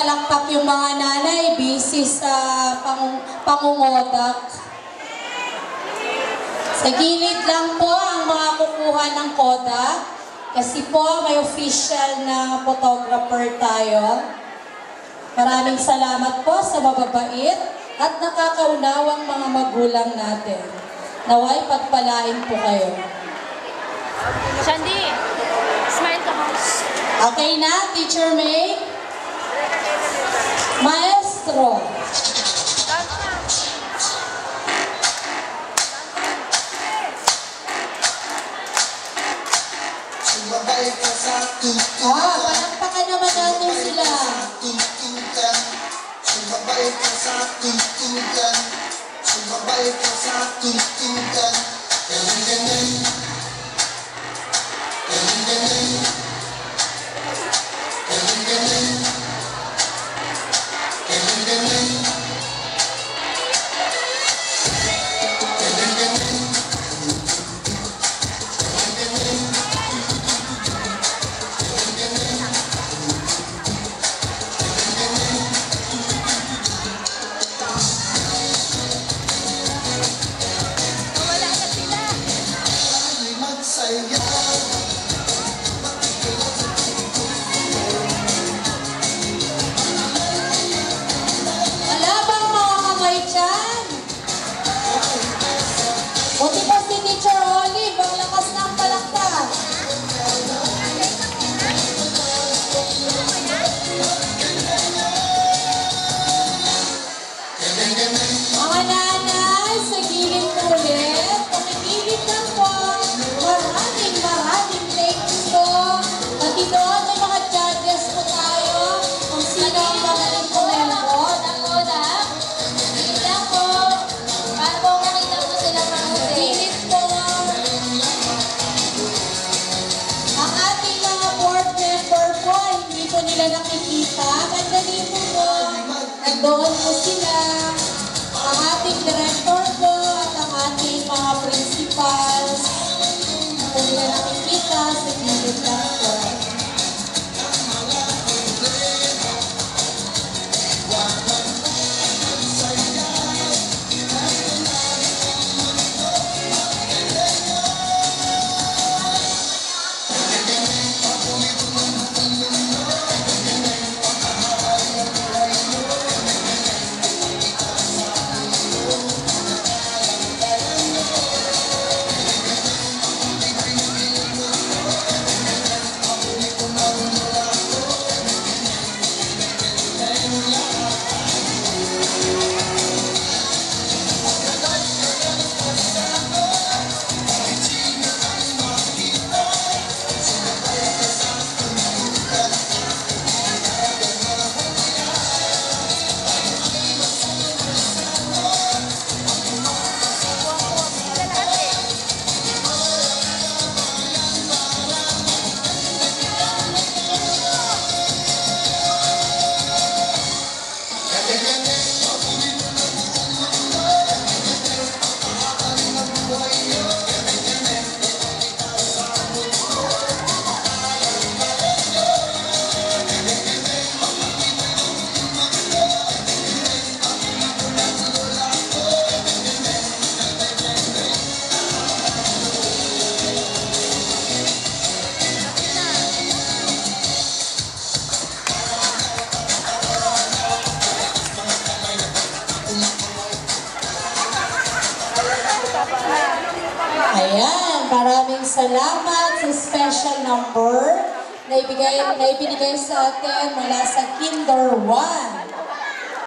palakpak yung mga nanay, busy sa pangungodak. Sa gilid lang po ang mga kukuha ng kodak. Kasi po may official na photographer tayo. Maraming salamat po sa mababait at nakakaunawang mga magulang natin. Naway pagpalain po kayo. Shandy, smile ka, House. Okay na, Teacher May? Maestro. Palakpakan naman natin sila. Sumabay ka sa tuntugan. Sumabay ka sa tuntugan. Galing, galing. Galing, galing. Galing, galing. Galing, galing. Galing, galing. Wala bang mga kamay dyan? Buti pa si Teacher Olive, ang lakas ng palakpak. Mga nanay, sa gilid po ulit. Pakigilid lang po. Maraming thanks po. Pati doon may mga judges po tayo. Kung sino ang magaling komento. Gilid lang po. Para po makita po sila mabuti. Gilid po. Ang ating mga board member po, hindi po nila nakikita. Mandali po. Nandoon po sila. Ang ating director po at ang ating mga principals. Hindi po nila nakikita sa gilid lang po. Ayan, maraming salamat sa special number na ibinigay sa atin mula sa Kinder 1.